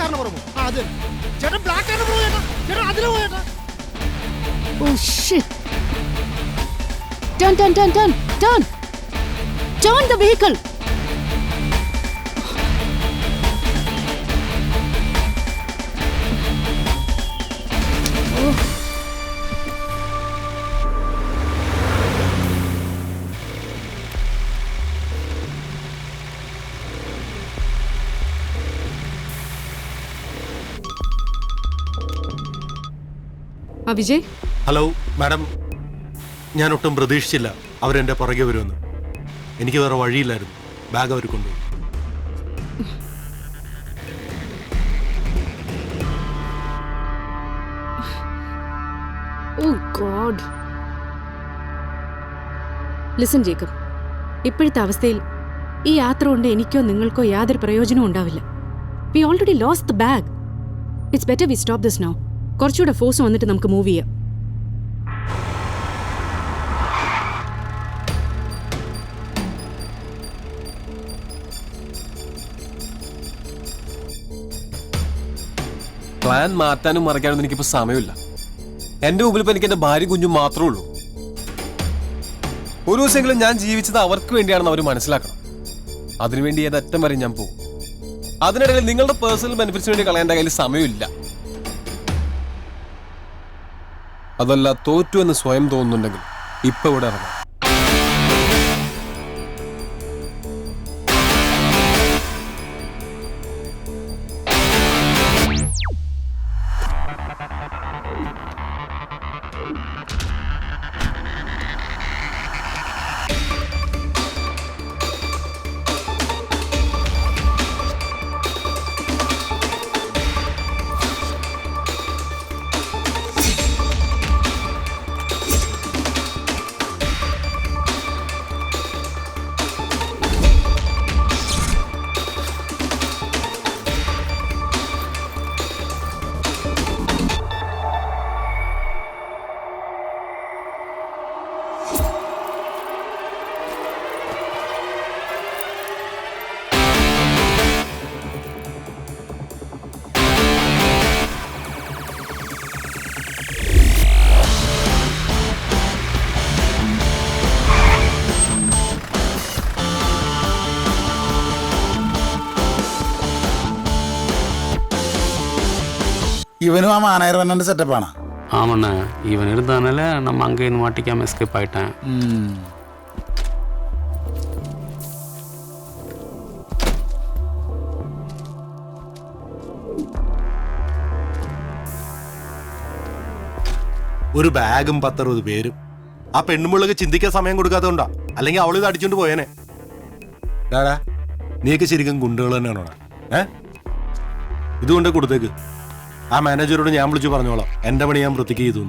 കാറിന് പുറമോ? അത് ചേട്ടൻ ബ്ലാക്ക് കാറിന് പുറമോ ചേട്ടാ? ചേട്ടൻ അതിന് പോയേട്ടാ. Oh shit! Turn! Turn the vehicle! Vijay, hello madam, ഞാൻ ഒട്ടും പ്രതീക്ഷിച്ചില്ല അവരെൻ്റെ പുറകെ വരുമെന്ന്. എനിക്ക് വേറെ വഴിയില്ലായിരുന്നു. ബാഗ് അവർ കൊണ്ടുപോയി. Oh God. Listen, Jacob. ഇപ്പോഴത്തെ അവസ്ഥയിൽ ഈ യാത്ര കൊണ്ട് എനിക്കോ നിങ്ങൾക്കോ യാതൊരു പ്രയോജനവും ഉണ്ടാവില്ല. We already lost the bag. It's better we stop this now. കുറച്ചുകൂടെ ഫോഴ്സ് വന്നിട്ട് നമുക്ക് മൂവ് ചെയ്യാം. പ്ലാൻ മാറ്റാനും മറിക്കാനും എനിക്കിപ്പോ സമയമില്ല. എന്റെ മുമ്പിൽ ഇപ്പൊ എനിക്ക് എന്റെ ഭാര്യ കുഞ്ഞും മാത്രമേ ഉള്ളൂ. ഒരു ദിവസമെങ്കിലും ഞാൻ ജീവിച്ചത് അവർക്ക് വേണ്ടിയാണെന്ന് അവർ മനസ്സിലാക്കണം. അതിനുവേണ്ടി ഏതറ്റം വരെ ഞാൻ പോകും. അതിനിടയിൽ നിങ്ങളുടെ പേഴ്സണൽ ബെനിഫിറ്റ്സിന് വേണ്ടി കളയേണ്ട കയ്യിൽ സമയമില്ല. അതല്ല, തോറ്റു എന്ന് സ്വയം തോന്നുന്നുണ്ടെങ്കിൽ ഇപ്പൊ ഇവിടെ ഇറങ്ങാം. இவனும் ஆமா ஆனாயிரம் செட்டப்பானா? ஆமாண்ணா, இவன் இருந்ததுனால நம்ம அங்கேருந்து மாட்டிக்காமல் எஸ்கேப் ஆகிட்டேன். ഒരു ബാഗും 10-60 പേരും. ആ പെണ്ണുമുള്ളക്ക് ചിന്തിക്കാൻ സമയം കൊടുക്കാത്തതുകൊണ്ടാ. അല്ലെങ്കിൽ അവളിത് അടിച്ചോണ്ട് പോയേനെ. ഡാടാ, നീയൊക്കെ ശരിക്കും ഗുണ്ടുകൾ തന്നെയാണോടാ? ഇതുകൊണ്ട് കൊടുത്തേക്ക്. ആ മാനേജരോട് ഞാൻ വിളിച്ചു പറഞ്ഞോളാം. എന്റെ പണി ഞാൻ വൃത്തിക്ക് ചെയ്തു.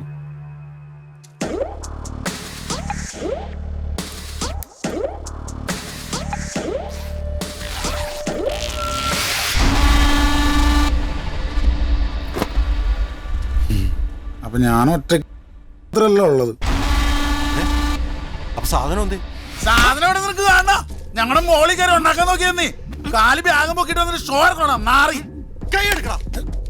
അപ്പൊ ഞാൻ ഒറ്റല്ലോ ഉള്ളത്. അപ്പൊ സാധനം എന്തേ? സാധനം ഇവിടെ നിനക്ക് കാണണോ? ഞങ്ങളുടെ മോളിൽ കയറി ഉണ്ടാക്കാൻ നോക്കിയെന്നീ കാലി ബാഗം പൊക്കിട്ട് വന്നിട്ട് ഷോ എടുക്കണം. മാറി കൈ എടുക്കണം.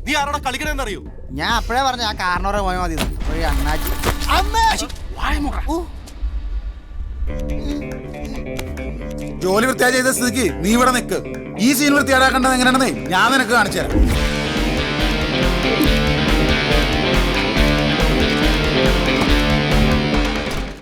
നീ ആരോടെ കളിക്കണെന്ന് അറിയോ? ഞാൻ അപ്പഴേ പറഞ്ഞ ആ കാറിനോടെ പോയാൽ മതി. ഒരു അണ്ണാച്ചി ജോലി വൃത്തിയായി ചെയ്ത സ്ഥിതിക്ക് നീ ഇവിടെ നിൽക്ക്. ഈ സീൻ വൃത്തിയാടാക്കേണ്ടത് എങ്ങനെയാണെന്നേ ഞാൻ നിനക്ക് കാണിച്ചു തരാം.